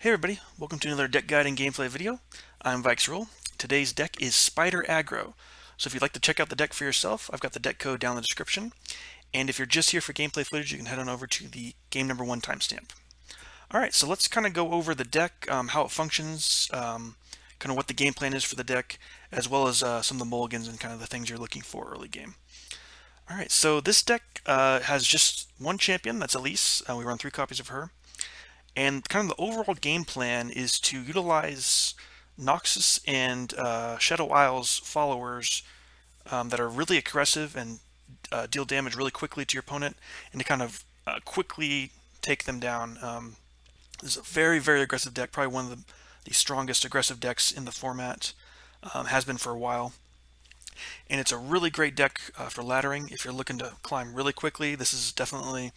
Hey everybody, welcome to another deck guide and gameplay video. I'm Rule. Today's deck is Spider Aggro. So if you'd like to check out the deck for yourself, I've got the deck code down in the description. And if you're just here for gameplay footage, you can head on over to the game number 1 timestamp. Alright, so let's kind of go over the deck, how it functions, kind of what the game plan is for the deck, as well as some of the mulligans and kind of the things you're looking for early game. Alright, so this deck has just one champion, that's Elise. We run 3 copies of her. And kind of the overall game plan is to utilize Noxus and Shadow Isles followers that are really aggressive and deal damage really quickly to your opponent, and to kind of quickly take them down. This is a very, very aggressive deck, probably one of the strongest aggressive decks in the format, has been for a while. And it's a really great deck for laddering. If you're looking to climb really quickly, this is definitely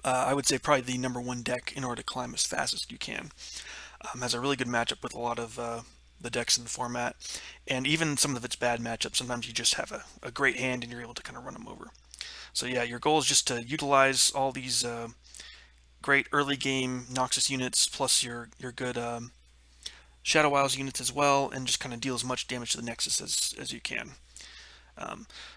I would say probably the number 1 deck in order to climb as fast as you can. Has a really good matchup with a lot of the decks in the format, and even some of its bad matchups, sometimes you just have a great hand and you're able to kind of run them over. So yeah, your goal is just to utilize all these great early game Noxus units plus your good Shadow Isles units as well, and just kind of deal as much damage to the Nexus as you can.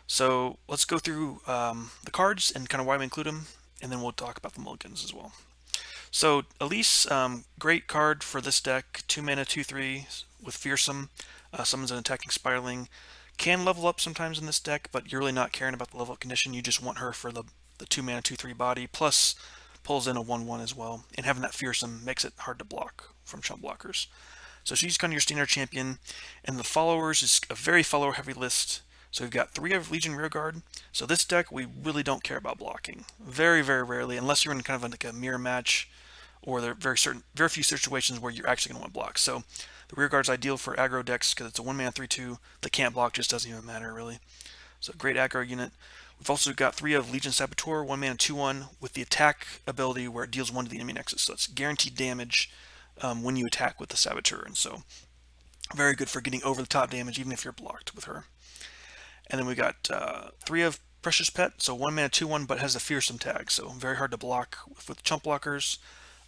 So let's go through the cards and kind of why we include them, and then we'll talk about the mulligans as well. So Elise, great card for this deck. 2 mana, 2/3 with Fearsome. Summons an attacking Spiraling. Can level up sometimes in this deck, but you're really not caring about the level up condition. You just want her for the 2 mana, 2/3 body. Plus, pulls in a 1/1 as well. And having that Fearsome makes it hard to block from chump blockers. So she's kind of your standard champion. And the followers is a very follower heavy list. So we've got 3 of Legion Rearguard. So this deck, we really don't care about blocking. Very, very rarely, unless you're in kind of like a mirror match, or there are very few situations where you're actually going to want to block. So the Rearguard's ideal for aggro decks because it's a 1 mana 3/2. The can't block just doesn't even matter really. So great aggro unit. We've also got 3 of Legion Saboteur, 1 mana 2/1 with the attack ability where it deals 1 to the enemy Nexus. So it's guaranteed damage when you attack with the Saboteur, and so very good for getting over the top damage even if you're blocked with her. And then we got 3 of Precious Pet, so 1 mana 2/1, but has a Fearsome tag, so very hard to block with chump blockers.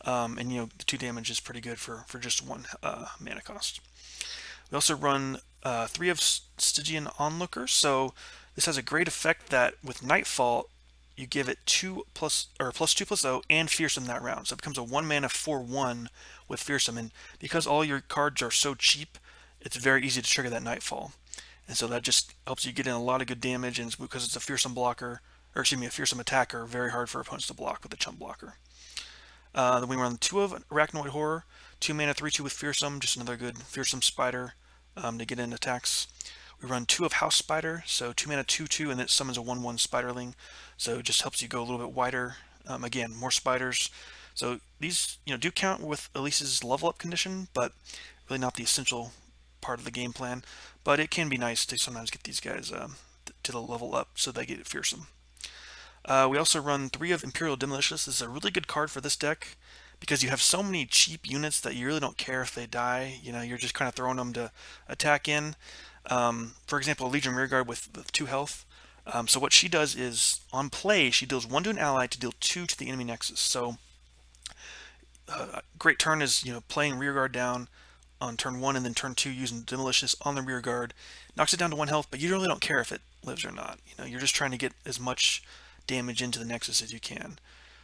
And you know, the 2 damage is pretty good for just 1 mana cost. We also run 3 of Stygian Onlooker, so this has a great effect that with Nightfall you give it +2/+0 and Fearsome that round, so it becomes a 1 mana 4/1 with Fearsome. And because all your cards are so cheap, it's very easy to trigger that Nightfall. And so that just helps you get in a lot of good damage, and because it's a Fearsome blocker, or excuse me, a Fearsome attacker, very hard for opponents to block with a chump blocker. Then we run 2 of Arachnoid Horror, 2 mana 3/2 with Fearsome, just another good Fearsome Spider to get in attacks. We run 2 of House Spider, so 2 mana 2/2, and it summons a 1/1 Spiderling, so it just helps you go a little bit wider. Again, more spiders. So these do count with Elise's level up condition, but really not the essential part of the game plan. But it can be nice to sometimes get these guys to the level up so they get Fearsome. We also run 3 of Imperial Demolionist. This is a really good card for this deck because you have so many cheap units that you really don't care if they die. You're just kind of throwing them to attack in. For example, Legion Rearguard with 2 health. So what she does is, on play, she deals 1 to an ally to deal 2 to the enemy Nexus. So great turn is playing Rearguard down on turn 1, and then turn 2 using Demolicious on the Rearguard. Knocks it down to 1 health, but you really don't care if it lives or not. You're just trying to get as much damage into the Nexus as you can.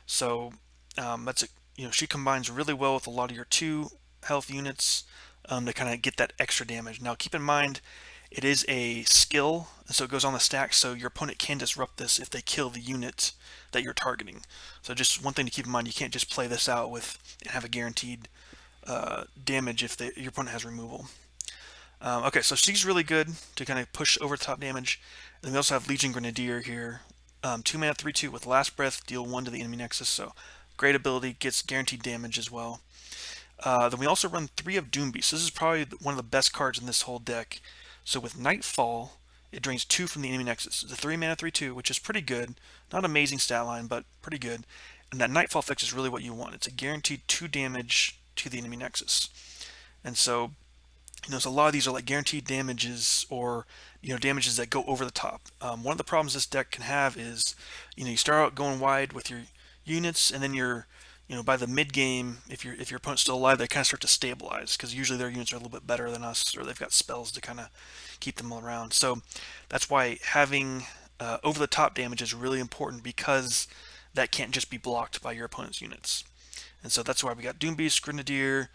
So that's she combines really well with a lot of your 2 health units to kind of get that extra damage. Now keep in mind, it is a skill, and so it goes on the stack, so your opponent can disrupt this if they kill the unit that you're targeting. So just one thing to keep in mind, you can't just play this out and have a guaranteed damage if your opponent has removal. Okay, so she's really good to kind of push over top damage. And then we also have Legion Grenadier here. 2 mana 3/2 with Last Breath, deal 1 to the enemy Nexus, so great ability, gets guaranteed damage as well. Then we also run 3 of Doombeast. This is probably one of the best cards in this whole deck. So with Nightfall, it drains 2 from the enemy Nexus. It's a 3 mana 3/2, which is pretty good. Not amazing stat line, but pretty good. And that Nightfall effect is really what you want. It's a guaranteed 2 damage to the enemy Nexus. And so so a lot of these are like guaranteed damages, or damages that go over the top. One of the problems this deck can have is you start out going wide with your units, and then you're by the mid game, if your opponent's still alive, they kind of start to stabilize because usually their units are a little bit better than us, or they've got spells to kind of keep them around. So that's why having over the top damage is really important, because that can't just be blocked by your opponent's units. And so that's why we got Doombeast, Grenadier,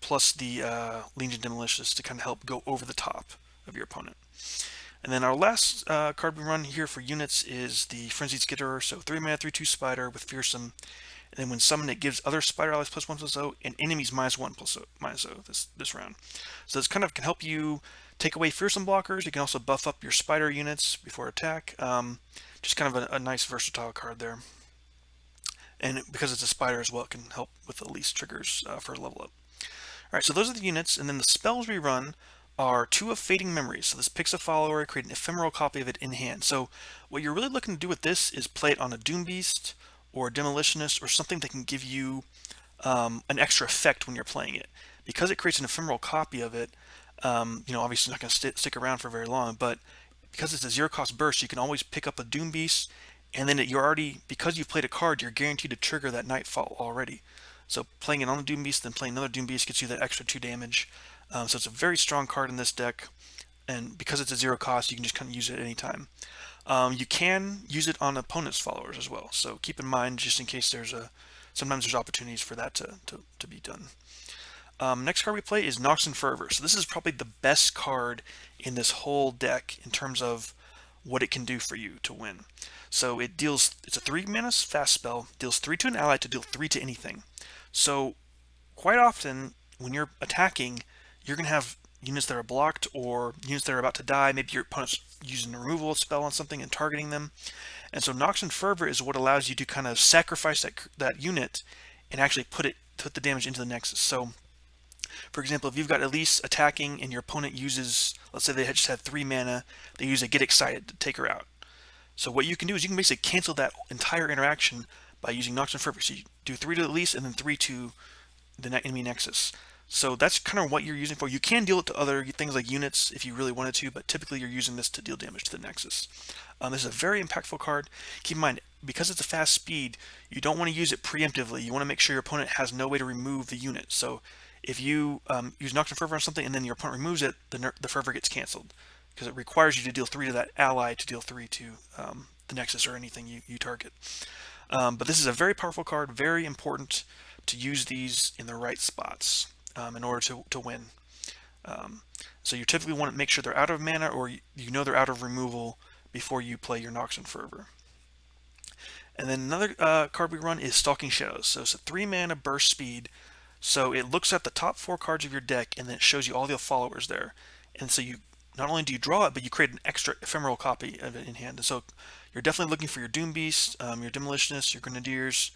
plus the Legion Demolitionists to kind of help go over the top of your opponent. And then our last card we run here for units is the Frenzied Skitterer. So 3 mana, 3/2 Spider with Fearsome. And then when summoned, it gives other Spider allies +1/+0 and enemies -1/-0 this round. So this kind of can help you take away Fearsome blockers. You can also buff up your Spider units before attack. Just kind of a nice versatile card there. And because it's a Spider as well, it can help with Elise triggers for a level up. Alright, so those are the units, and then the spells we run are 2 of Fading Memories. So this picks a follower, create an ephemeral copy of it in hand. So what you're really looking to do with this is play it on a Doombeast or a Demolitionist, or something that can give you an extra effect when you're playing it. Because it creates an ephemeral copy of it, obviously not going to stick around for very long, but because it's a 0-cost burst, you can always pick up a Doombeast, and then because you've played a card, you're guaranteed to trigger that Nightfall already. So playing it on the Doombeast, then playing another Doombeast gets you that extra 2 damage. So it's a very strong card in this deck, and because it's a 0 cost, you can just kind of use it at any time. You can use it on opponent's followers as well, so keep in mind, just in case sometimes there's opportunities for that to be done. Next card we play is Noxian Fervor. So this is probably the best card in this whole deck in terms of what it can do for you to win. So it's a 3 mana fast spell, deals 3 to an ally to deal 3 to anything. So quite often when you're attacking, you're going to have units that are blocked or units that are about to die. Maybe your opponent's using a removal spell on something and targeting them. And so Noxian Fervor is what allows you to kind of sacrifice that unit and actually put the damage into the Nexus. So for example, if you've got Elise attacking and your opponent uses, let's say they just had 3 mana, they use a Get Excited to take her out. So what you can do is you can basically cancel that entire interaction by using Noxian Fervor. So you do 3 to Elise and then 3 to the enemy Nexus. So that's kind of what you're using for. You can deal it to other things like units if you really wanted to, but typically you're using this to deal damage to the Nexus. This is a very impactful card. Keep in mind, because it's a fast speed, you don't want to use it preemptively. You want to make sure your opponent has no way to remove the unit. So if you use Noxian Fervor on something and then your opponent removes it, the Fervor gets canceled, because it requires you to deal 3 to that ally to deal 3 to the Nexus or anything you target. But this is a very powerful card, very important to use these in the right spots in order to win. So you typically want to make sure they're out of mana, or they're out of removal before you play your Noxian Fervor. And then another card we run is Stalking Shadows. So it's a 3 mana burst speed. So it looks at the top 4 cards of your deck, and then it shows you all the followers there. And so not only do you draw it, but you create an extra ephemeral copy of it in hand. And so you're definitely looking for your Doombeast, your Demolitionists, your Grenadiers.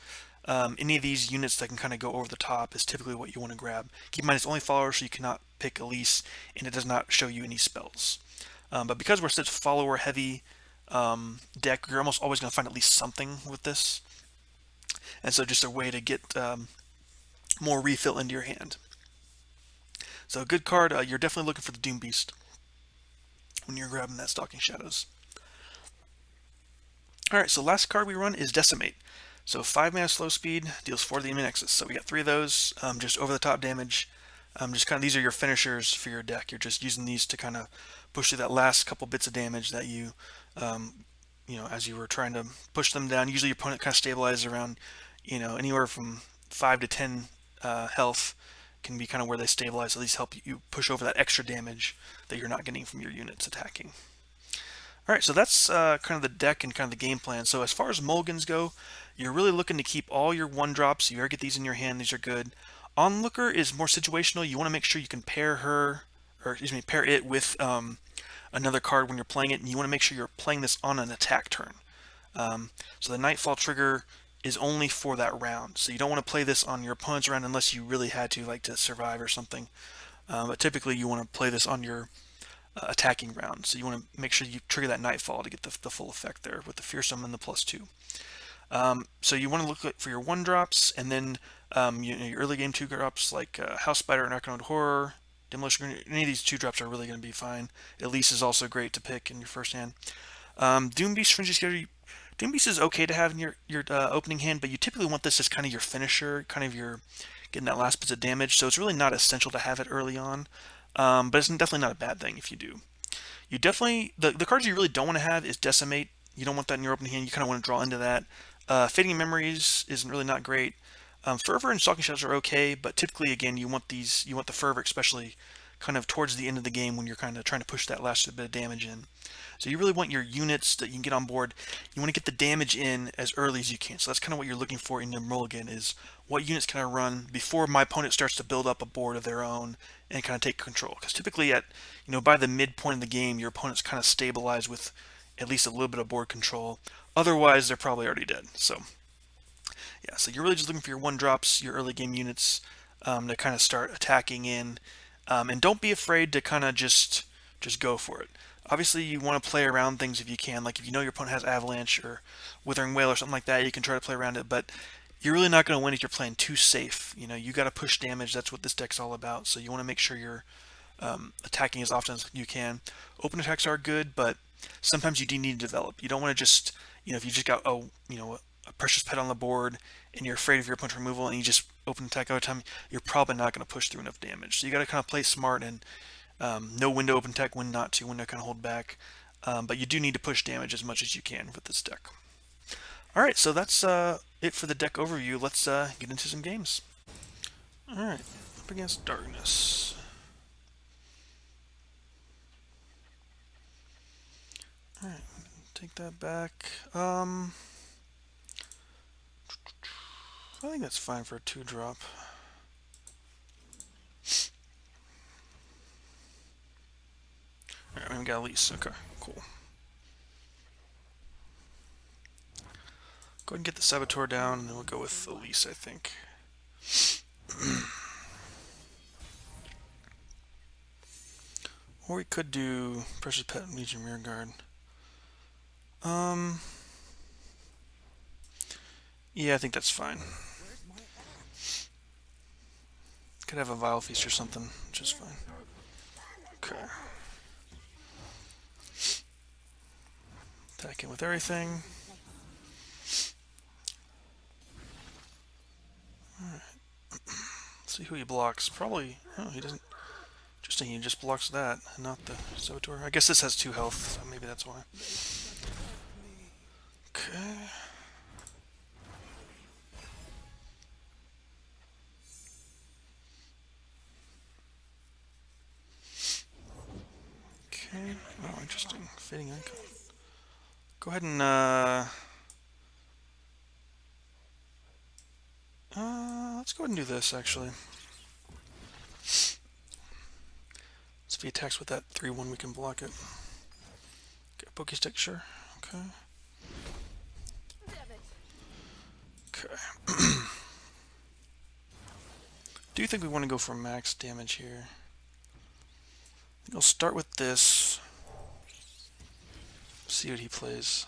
Any of these units that can kind of go over the top is typically what you want to grab. Keep in mind, it's only followers, so you cannot pick Elise, and it does not show you any spells. But because we're such a follower-heavy deck, you're almost always going to find at least something with this. And so just a way to get more refill into your hand. So a good card. You're definitely looking for the Doombeast when you're grabbing that Stalking Shadows. Alright, so last card we run is Decimate. So 5 mana slow speed, deals 4 to the enemy Nexus. So we got 3 of those, just over the top damage. Just kind of, these are your finishers for your deck. You're just using these to kind of push through that last couple bits of damage that you as you were trying to push them down. Usually your opponent kind of stabilizes around, anywhere from 5 to 10 health can be kind of where they stabilize. At least help you push over that extra damage that you're not getting from your units attacking. Alright, so that's kind of the deck and kind of the game plan. So as far as mulligans go, you're really looking to keep all your 1-drops. You ever get these in your hand, these are good. Onlooker is more situational. You want to make sure you can pair it with another card when you're playing it, and you want to make sure you're playing this on an attack turn. So the Nightfall trigger is only for that round. So you don't want to play this on your opponent's round unless you really had to, like to survive or something. But typically you want to play this on your attacking round. So you want to make sure you trigger that Nightfall to get the full effect there with the Fearsome and the +2. So you want to look for your 1-drops, and then your early game 2-drops like House Spider and Arcanoid Horror, Demolition. Any of these 2-drops are really going to be fine. Elise is also great to pick in your first hand. Doombeast, Frenzied Skitterer. Doombeast is okay to have in your opening hand, but you typically want this as kind of your finisher, kind of your getting that last bit of damage. So it's really not essential to have it early on, but it's definitely not a bad thing if you do. You definitely the cards you really don't want to have is Decimate. You don't want that in your opening hand. You kind of want to draw into that. Fading Memories isn't really not great. Fervor and Stalking Shadows are okay, but typically again you want the Fervor especially kind of towards the end of the game when you're kind of trying to push that last bit of damage in. So you really want your units that you can get on board. You want to get the damage in as early as you can. So that's kind of what you're looking for in your mulligan is what units can I run before my opponent starts to build up a board of their own and kind of take control. Because typically by the midpoint of the game, your opponent's kind of stabilized with at least a little bit of board control. Otherwise, they're probably already dead. So yeah, so you're really just looking for your one drops, your early game units to kind of start attacking in. And don't be afraid to kind of just go for it. Obviously, you want to play around things if you can. Like if you know your opponent has Avalanche or Withering Wail or something like that, you can try to play around it. But you're really not going to win if you're playing too safe. You got to push damage. That's what this deck's all about. So you want to make sure you're attacking as often as you can. Open attacks are good, but sometimes you do need to develop. You don't want to just, if you just got a precious pet on the board and you're afraid of your opponent's removal and you just open attack all the time, you're probably not going to push through enough damage. So you got to kind of play smart and know when to open attack, when not to, when to kind of hold back. But you do need to push damage as much as you can with this deck. All right, so that's it for the deck overview. Let's get into some games. All right, up against Darkness. All right, take that back. I think that's fine for a 2-drop. Alright, we got Elise. Okay, cool. Go ahead and get the Saboteur down, and then we'll go with Elise, I think. Or we could do Precious Pet and Legion Rearguard. Yeah, I think that's fine. Could have a Vile Feast or something, which is fine. Okay. Attacking with everything. Alright. Let's see who he blocks. Probably, oh, he doesn't. Interesting, he just blocks that, not the Saboteur. I guess this has 2 health, so maybe that's why. Okay. Okay. Oh, interesting. Fading icon. Go ahead and let's go ahead and do this actually. So if he attacks with that 3/1, we can block it. Okay, Pokestick, sure. Okay. Okay. Do you think we want to go for max damage here? I think I'll start with this. See what he plays.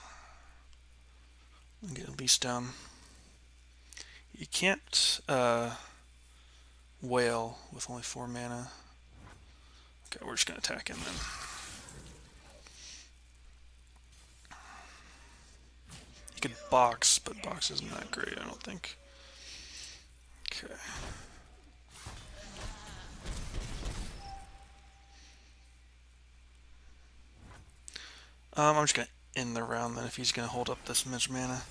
And get Elise down. You can't wail with only 4 mana. Okay, we're just gonna attack him then. You could box, but box isn't that great, I don't think. Okay. I'm just gonna end the round then if he's gonna hold up this much mana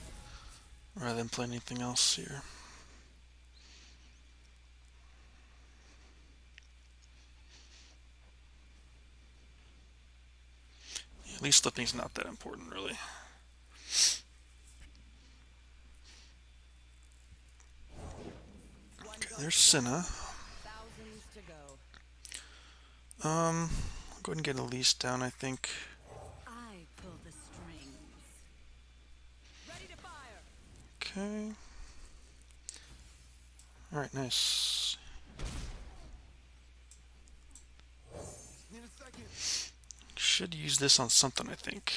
rather than play anything else here. At least slipping's not that important really. Okay, there's Cinna. I'll go ahead and get Elise down, I think. Okay. Alright, nice. Should use this on something, I think.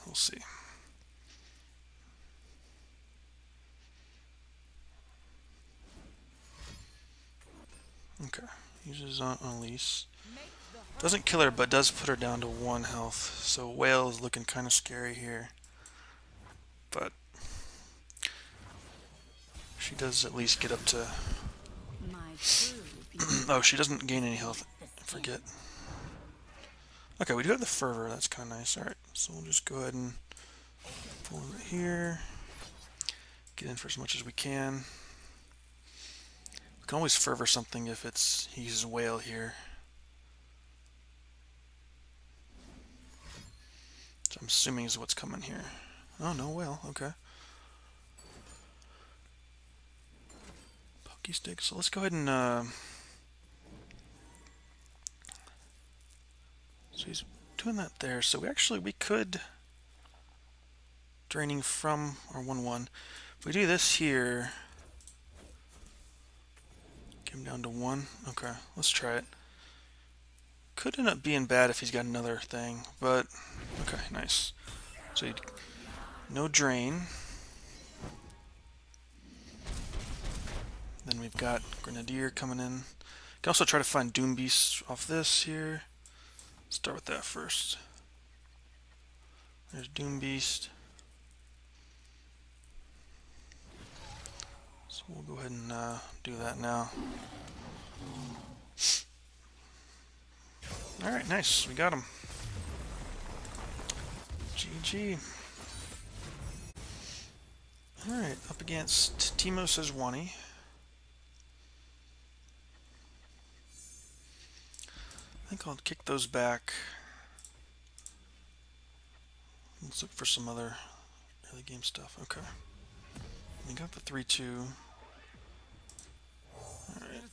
We'll see. Okay. Uses on Elise. Doesn't kill her, but does put her down to 1 health. So Whale is looking kind of scary here. but she does at least get up to... Oh, she doesn't gain any health. I forget. Okay, we do have the Fervor. That's kind of nice. Alright, so we'll just go ahead and pull it here. Get in for as much as we can. We can always Fervor something if he uses Whale here. So I'm assuming is what's coming here. Oh, no Whale. Okay. Pokey stick. So let's go ahead and... So he's doing that there. So we could... Draining from our 1/1. If we do this here... Get him down to 1. Okay, let's try it. Could end up being bad if he's got another thing, but... Okay, nice. So no drain. Then we've got Grenadier coming in. Can also try to find Doombeast off this here. Start with that first. There's Doombeast. So we'll go ahead and do that now. Alright, nice. We got him. GG. Alright, up against Timo Sejuani. I think I'll kick those back. Let's look for some other early game stuff. Okay. We got the 3-2. Alright.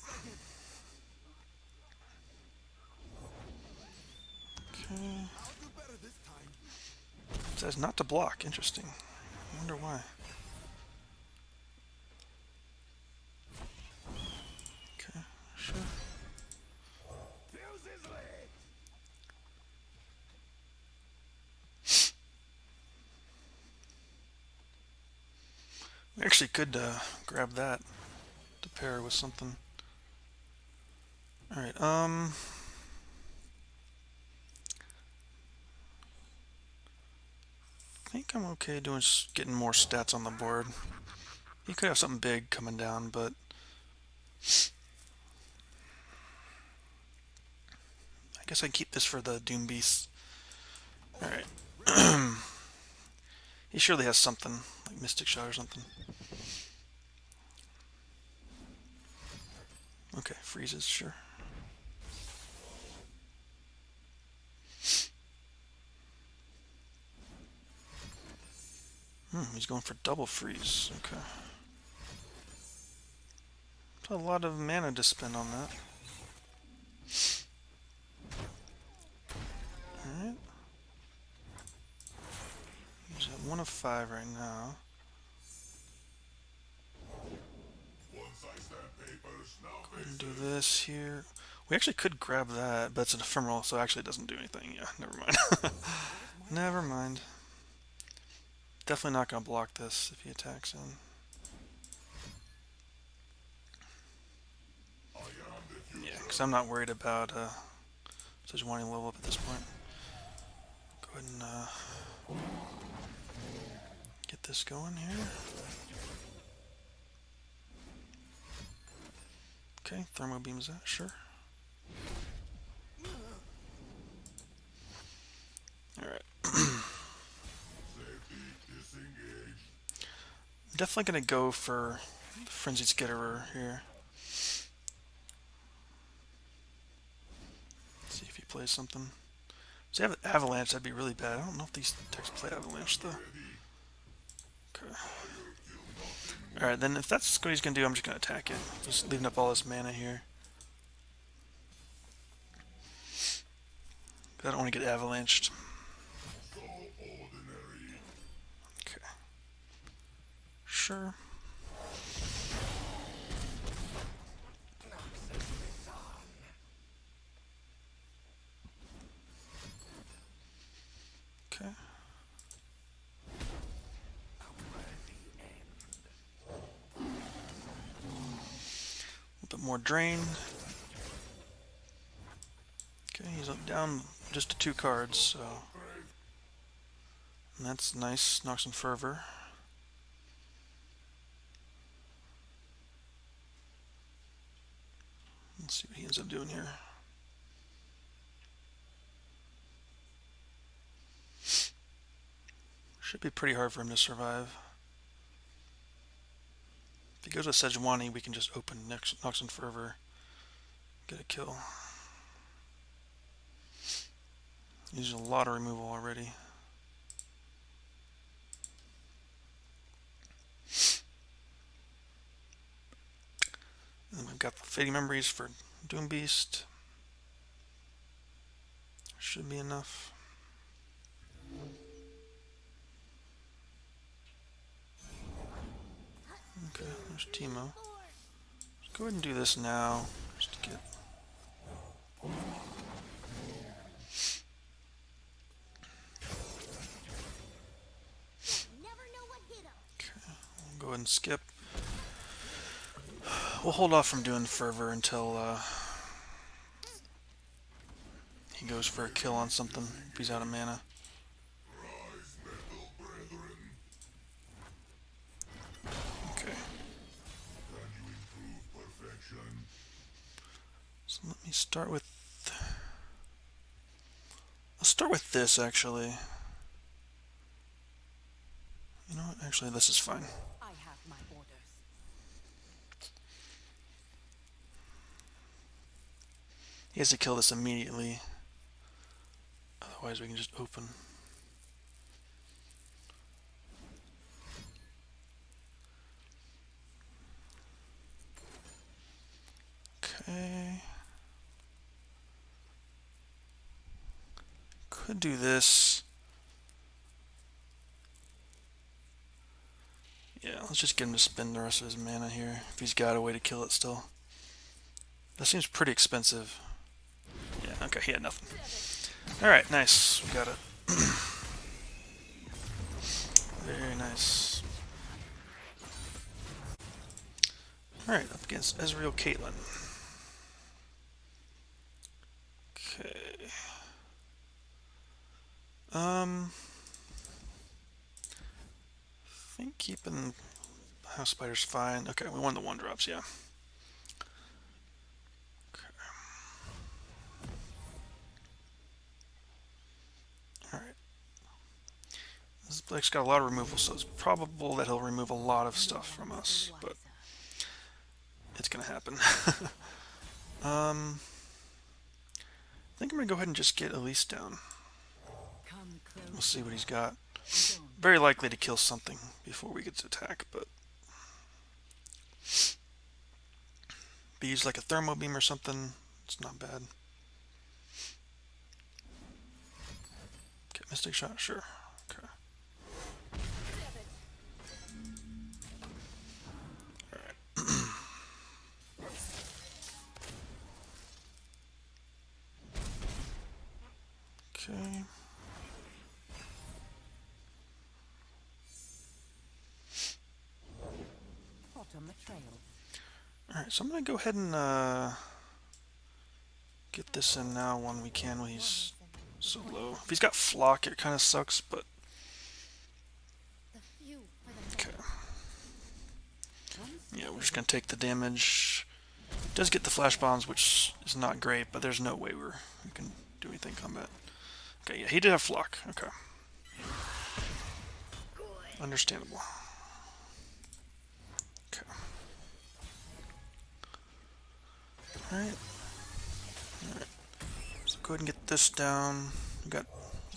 Okay. It says not to block. Interesting. I wonder why. Okay, sure. We actually could grab that to pair with something. Alright, I think I'm okay doing getting more stats on the board. You could have something big coming down, but I guess I keep this for the Doombeast. Alright. He surely has something, like Mystic Shot or something. Okay, freezes, sure. He's going for double freeze. Okay. That's a lot of mana to spend on that. Alright. He's at 1 of 5 right now. Go ahead and do this here. We actually could grab that, but it's an ephemeral, so actually it doesn't do anything. Yeah, never mind. Never mind. Definitely not going to block this if he attacks in. Yeah, because I'm not worried about Sejuani level up at this point. Go ahead and get this going here. Okay, thermo beams that, sure. Alright. Definitely gonna go for Frenzied Skitterer here. Let's see if he plays something. So you have Avalanche, that'd be really bad. I don't know if these decks play Avalanche though. Okay. Alright, then if that's what he's gonna do, I'm just gonna attack it. Just leaving up all this mana here. I don't want to get avalanched. Okay. Sure. Okay. A bit more drain. Okay, he's up down just to 2 cards, so and that's nice. Noxian Fervor. Let's see what he ends up doing here. Should be pretty hard for him to survive. If he goes with Sejuani, we can just open Noxian Fervor, get a kill. He's using a lot of removal already. And then we've got the Fading Memories for Doombeast. Should be enough. Okay, there's Teemo. Let's go ahead and do this now, just to get... Okay, we'll go ahead and skip. We'll hold off from doing Fervor until he goes for a kill on something if he's out of mana. Okay. So let me start with... Let's start with this, actually. You know what? Actually, this is fine. I have my orders. He has to kill this immediately. Otherwise, we can just open. Okay. Could do this. Yeah, let's just get him to spend the rest of his mana here, if he's got a way to kill it still. That seems pretty expensive. Yeah, okay, he had nothing. Alright, nice. We got it. Very nice. Alright, up against Ezreal Caitlyn. Okay. I think keeping House Spider's fine. Okay, we won the 1-drops, yeah. Okay. Alright. This Blake's got a lot of removal, so it's probable that he'll remove a lot of stuff from us, but it's gonna happen. I think I'm gonna go ahead and just get Elise down. We'll see what he's got. Very likely to kill something before we get to attack, but if he used like a thermo beam or something, it's not bad. Okay, Mystic Shot, sure. Okay. Alright. Okay. Alright, so I'm going to go ahead and get this in now when we can when he's so low. If he's got Flock, it kind of sucks, but... Okay. Yeah, we're just going to take the damage. It does get the Flash Bombs, which is not great, but there's no way we can do anything in combat. Okay, yeah, he did have Flock. Okay. Understandable. Okay. Alright. Alright. So go ahead and get this down. We've got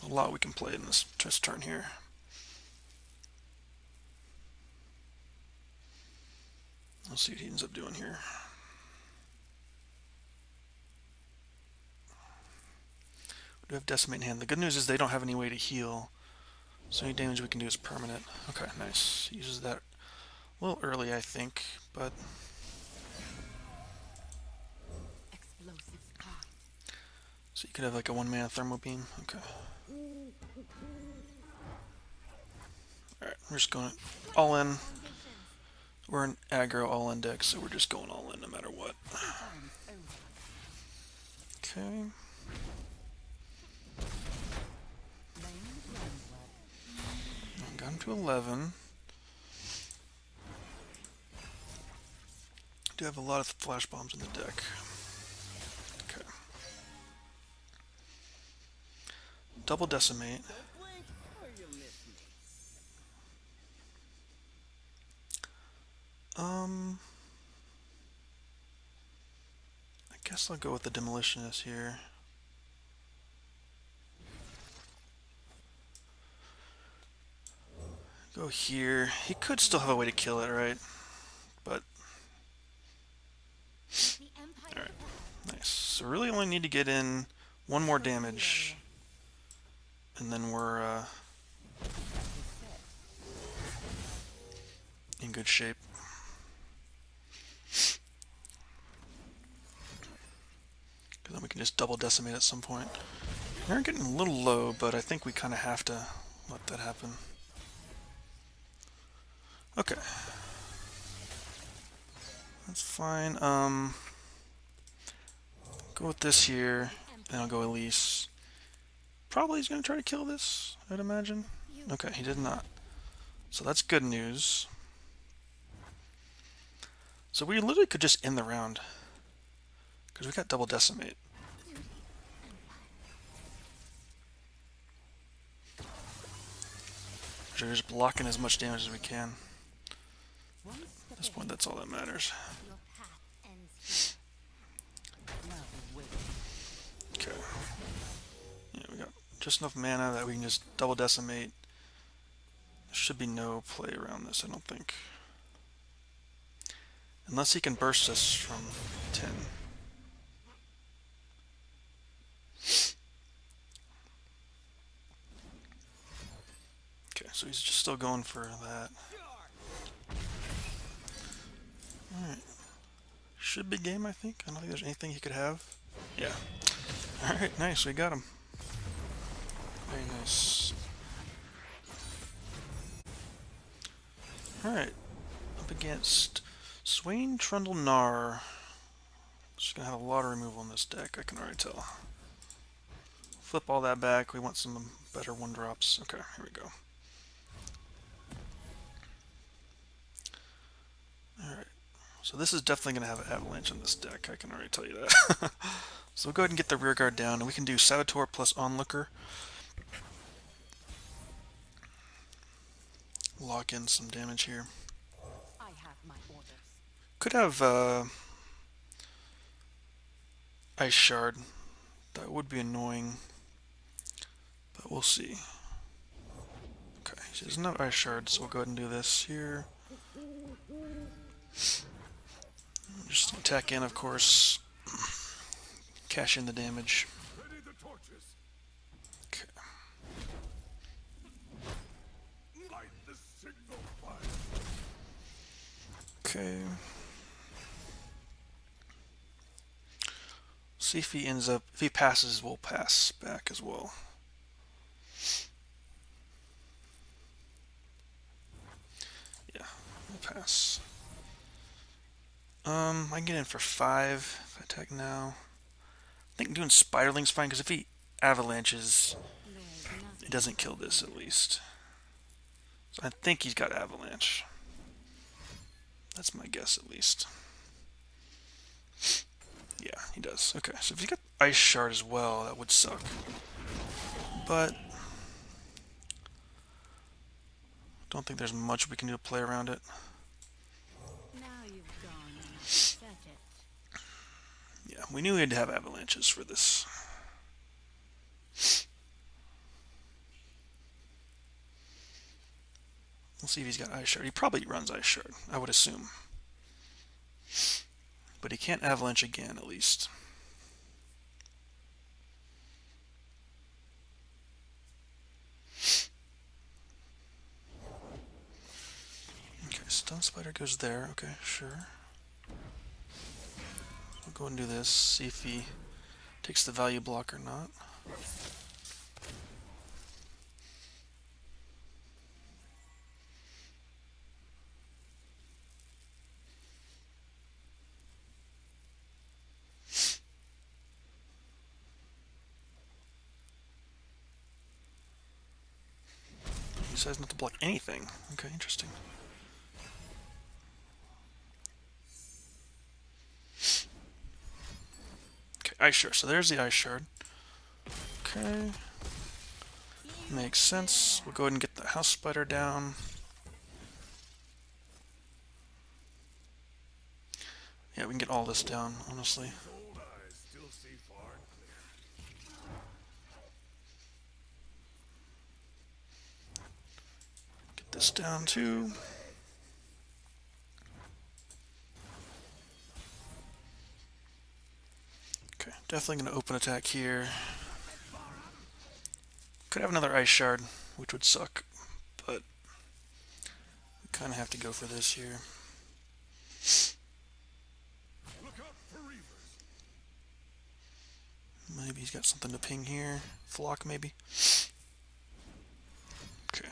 a lot we can play in this turn here. Let's see what he ends up doing here. We do have Decimate in hand. The good news is they don't have any way to heal, so any damage we can do is permanent. Okay, nice. He uses that a little early, I think, but... So you could have like a 1-mana Thermo Beam. Okay. Alright, we're just going all in. We're an aggro all-in deck, so we're just going all in no matter what. Okay. Got him to 11. Do have a lot of flash bombs in the deck. double decimate. I guess I'll go with the Demolitionist here. Go here. He could still have a way to kill it, right? But alright. Nice. So really only need to get in one more damage. And then we're in good shape. Because then we can just double decimate at some point. We're getting a little low, but I think we kind of have to let that happen. Okay. That's fine. Go with this here, and I'll go Elise. Probably he's going to try to kill this, I'd imagine. Okay, he did not. So that's good news. So we literally could just end the round. Because we got double decimate. We're just blocking as much damage as we can. At this point, that's all that matters. Okay. Yeah, we got just enough mana that we can just double decimate. There should be no play around this, I don't think. Unless he can burst us from 10. Okay, so he's just still going for that. Alright. Should be game, I think. I don't think there's anything he could have. Yeah. Alright, nice. We got him. Very nice. Alright. Up against Swain Trundle Gnar. Just gonna have a lot of removal in this deck, I can already tell. Flip all that back. We want some better 1-drops. Okay, here we go. Alright. So this is definitely going to have an avalanche in this deck, I can already tell you that. So we'll go ahead and get the Rearguard down, and we can do Saboteur plus Onlooker. Lock in some damage here. I have my orders. Could have Ice Shard. That would be annoying, but we'll see. Okay, she doesn't have Ice Shard, so we'll go ahead and do this here. Just attack in, of course. Cash in the damage. Okay. Okay. See if he ends up. If he passes, we'll pass back as well. Yeah, we'll pass. I can get in for 5 if I attack now. I think doing Spiderling's fine, because if he avalanches, it doesn't kill this at least. So I think he's got avalanche. That's my guess at least. Yeah, he does. Okay, so if he's got Ice Shard as well, that would suck. But don't think there's much we can do to play around it. Yeah, we knew we had to have avalanches for this. We'll see if he's got Ice Shard. He probably runs Ice Shard, I would assume. But he can't avalanche again, at least. Okay, Stun Spider goes there. Okay, sure. We'll go and do this, see if he takes the value block or not. He decides not to block anything. Okay, interesting. Okay, Ice Shard. So there's the Ice Shard. Okay. Makes sense. We'll go ahead and get the house spider down. Yeah, we can get all this down, honestly. Get this down too. Okay, definitely going to open attack here. Could have another ice shard, which would suck, but we kind of have to go for this here. Maybe he's got something to ping here. Flock, maybe. Okay.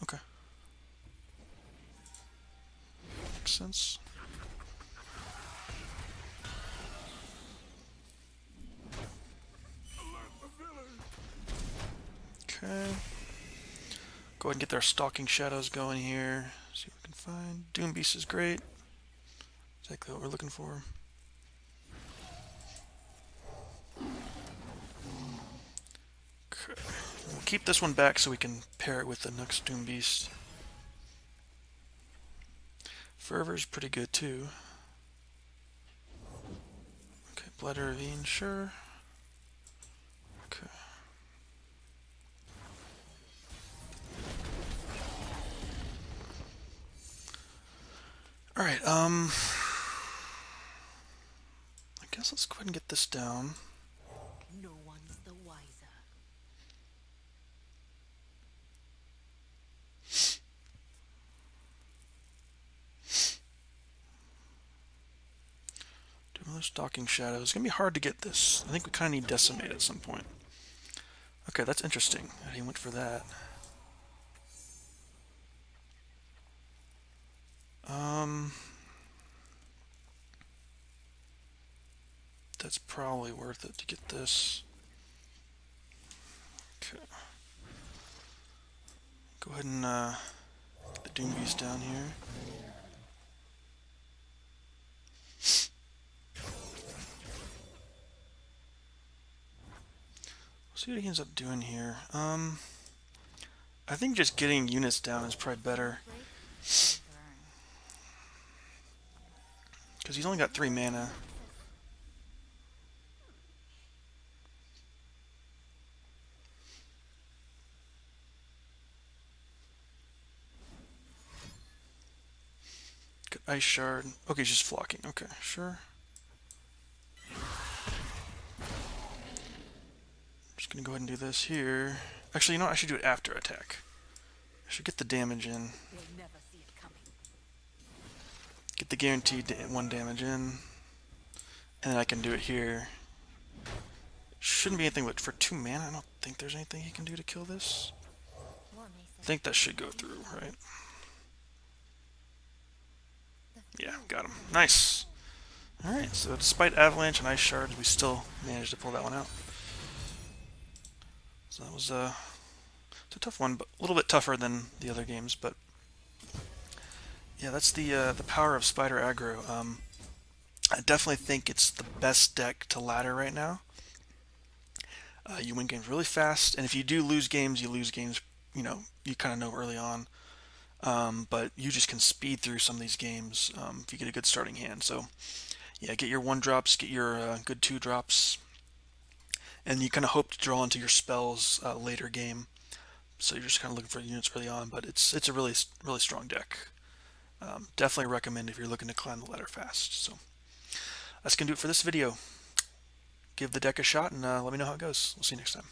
Okay. Makes sense. Okay. Go ahead and get our stalking shadows going here. See what we can find. Doombeast is great. Exactly what we're looking for. Okay. We'll keep this one back so we can pair it with the next Doombeast. Fervor's pretty good too. Okay, Blood Ravine, sure. Okay. Alright, I guess let's go ahead and get this down. No one's the wiser. Do another stalking shadow. It's gonna be hard to get this. I think we kind of need Decimate at some point. Okay, that's interesting that he went for that. That's probably worth it to get this. Okay. Go ahead and get the Doombeast down here. We'll see what he ends up doing here. I think just getting units down is probably better. Because he's only got 3 mana. Good Ice Shard. Okay, he's just flocking. Okay, sure. Just gonna go ahead and do this here. Actually, you know what? I should do it after attack. I should get the damage in. You'll never see it coming. Get the guaranteed 1 damage in. And then I can do it here. Shouldn't be anything but for 2 mana. I don't think there's anything he can do to kill this. I think that should go through, right? Yeah, got him. Nice. Alright, so despite Avalanche and Ice Shards, we still managed to pull that one out. So that was it's a tough one, but a little bit tougher than the other games. But yeah, that's the power of Spider Aggro. I definitely think it's the best deck to ladder right now. You win games really fast, and if you do lose games, you lose games. You know, you kind of know early on. But you just can speed through some of these games if you get a good starting hand. So yeah, get your 1-drops, get your good 2-drops, and you kind of hope to draw into your spells later game. So you're just kind of looking for units early on, but it's a really strong deck. Definitely recommend if you're looking to climb the ladder fast. So that's gonna do it for this video. Give the deck a shot and let me know how it goes. We'll see you next time.